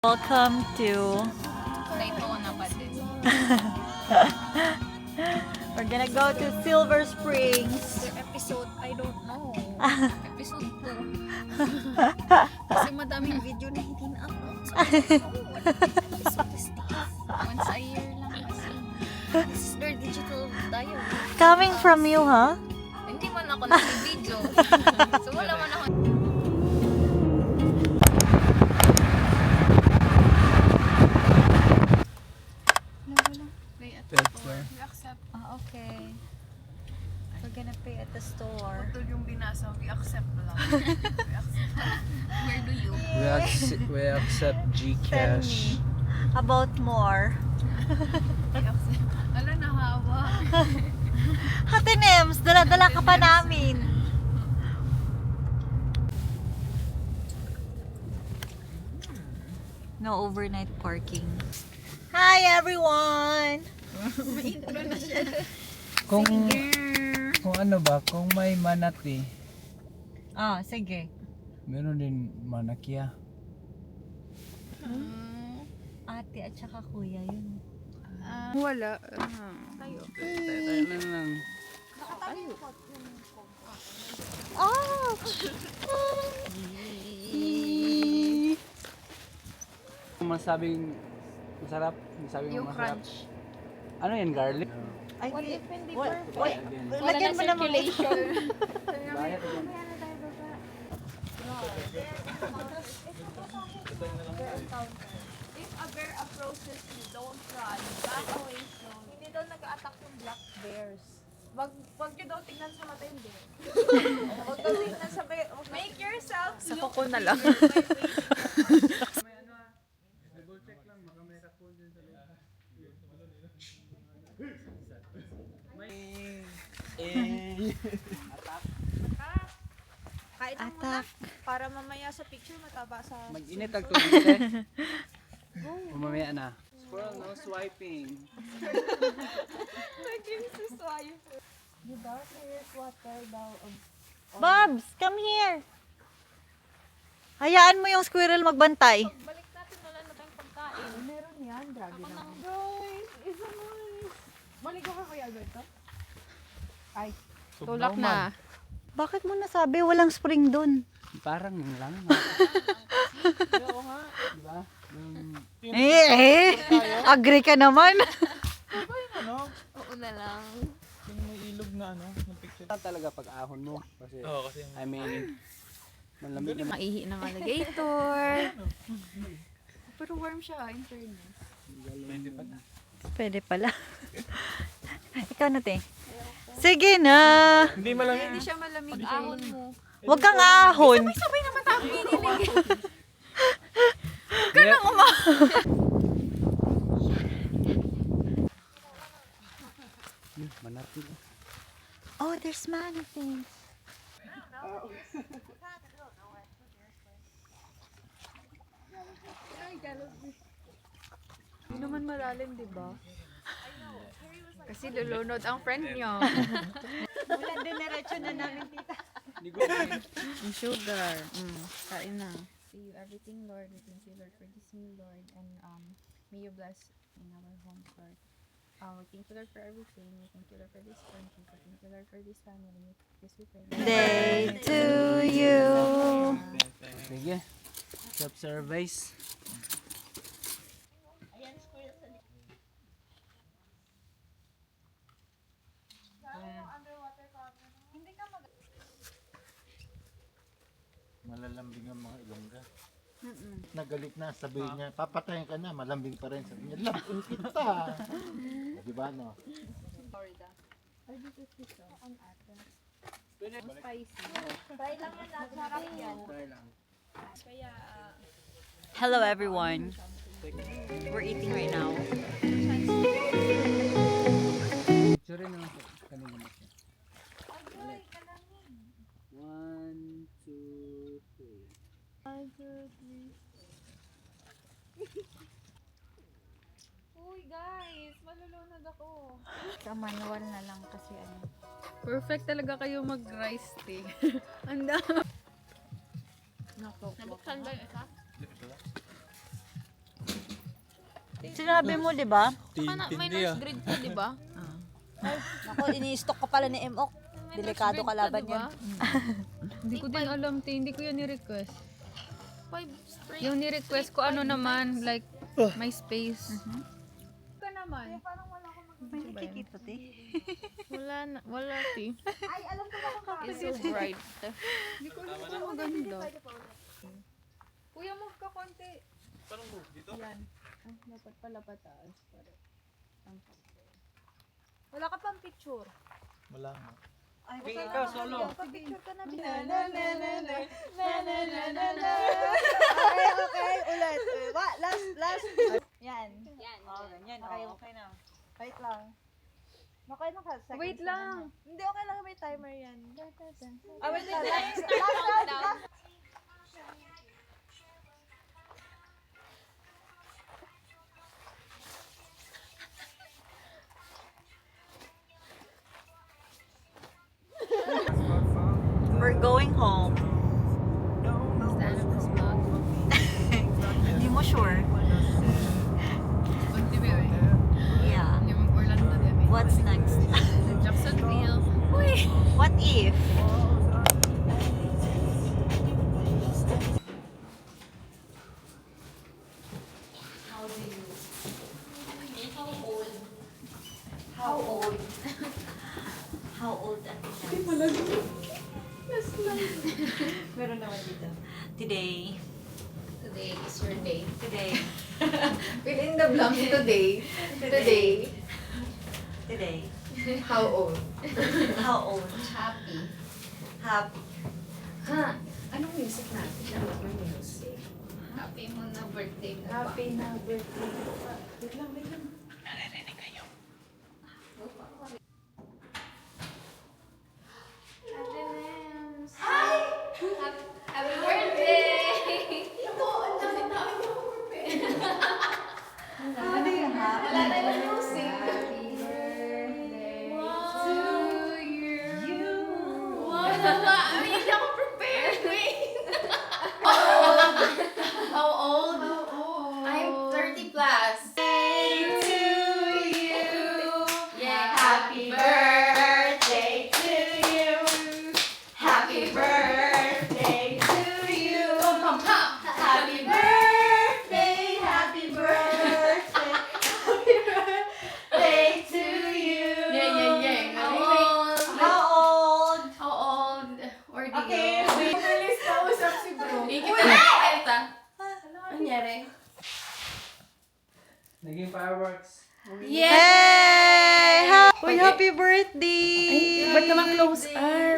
Welcome to Daytona pa din. we're gonna go to Silver Springs. The episode, I don't know. Episode 2. Kasi madaming video na hindi na-upload. So, what episode is this? Once a year lang kasi. This is their digital diary. Coming from you, huh? Hindi man ako nag-video. So wala man ako. Pay at the store. We accept. Okay. We're gonna pay at the store. Ito yung binasa. We accept lang. We accept. Where do you? We accept Tell Gcash. me about more. We accept. Ala, nahawa. Hati Nems, dala-dala ka pa namin. No overnight parking. Hi everyone! Kung ano ba, kung may manati, Ah, sige. meron din manakya. Ate at saka kuya yun. Wala. Tayo lang. Oh! Masabing masarap, masabing Yung masarap. crunch. Ano yan, garlic? Ay, What if hindi What? perfect? Wait, Wala lagyan na mo naman. circulation. Bayad yan. If a bear approaches you, don't run. Back away slowly. Hindi daw nag-a-attack yung black bears. Wag nyo daw tignan sa mata yung bear. Wag daw tignan sa bear. Make yourself look Kuko na lang. Kain mo muna. Atak. Para mamaya sa picture mataba sa... Mag-init ang tubig eh. Mamaya na. Squirrel no swiping. Naging suswayo. Diba? There's water daw. Bobs, come here. Hayaan mo yung squirrel magbantay. Balik natin, wala na tayong pagkain. Meron yan. Grabe na. Guys, isa nice. Maligaw ka kaya Alberto? Ay. Tulak na. Bakit mo nasabi walang spring dun? Parang yun lang. Oo nga. Diba? Agree ka naman. Oo na lang. Talaga pag ahon mo. Kasi, I mean, malamig naman. Maihi ng alligator. Pero warm siya, in fairness. Pwede pala. Ikaw na, te. Sige na. Hindi siya malamig. Ahon mo. Huwag kang ahon. Sabay naman tayo kinilig. Manati. Oh, there's manatees. Hindi naman malalim, di ba? Kasi lulunod ang friend niyo. Wala, dinerecho na namin, tita. Yung sugar. Kain na. See you everything, Lord. We thank you, Lord, for this meal, Lord. And may you bless in our homes, Lord. We thank you, Lord, for everything. We thank you, Lord, for this country. We thank you, Lord, for this family. This we pray. Day to you. Sige. Self-service. Malalambing ang mga ilongga. Nagalit na, sabihin niya, papatayin ka na, malambing pa rin. Sabi niya, lambing kita. Di ba, no? Hello, everyone. We're eating right now. Picture naman po. Kanina mo siya. Ulit. 1, 2, 3. Uy guys, malulunod ako. Sa manual na lang kasi ano. Perfect talaga kayo mag-rice tea. Anda. Nabuksan ba yung isa? Sinabi mo, di ba? Minus grade ko, di ba? Ako, ini-stock ka pala ni M.O. Delikado kalaban yan. Hindi ko din alam, hindi ko yan ni-request. 5 straight. Yung ni-request ko ano naman, like, my space. Ka naman. May nakikita, te. Wala, ti. Ay, alam ko na kung It's so bright. Hindi ko alam kung maganda. Kuya, move ka konti. Parang move dito? Yan. Dapat pala pataas. wala ka pang picture. Wala nga. Sige, ikaw, solo. Pa-picture ka na. Okay, ulit. Last. Yan. Oh, ganyan. Okay na. Wait lang. Okay na ka. Wait lang. Hindi, okay lang. May timer yan. Wait lang. Last. We're going home. That's the end of this vlog. Hindi mo sure? Kunti ba yun? Yeah. Hindi mo Orlando din. What's next? Jacksonville. What if? How old at the time? Meron naman dito. Today. Today is your day. Today. Fill in the blanks today. Today. Today. How old? How old? Happy. Happy. Ha? Anong music natin? Ano ba music? Happy mo na birthday mo ba? Happy na birthday. Wait lang. Happy birthday! Wala tayong music. Happy birthday to you. Wow! Hindi ako prepared. Wait. How old? I'm 30 plus. To you. Yeah. Happy birthday to you. Happy birthday to you. Happy birthday. Happy birthday. Happy birthday to you. Yeah. How old? How old? How old? Or do Okay, you? wait. Bilis ka usap si bro. Hindi kita nakakita. Ano nangyari? Naging fireworks. Yay! Uy, happy birthday! Ba't naman close up?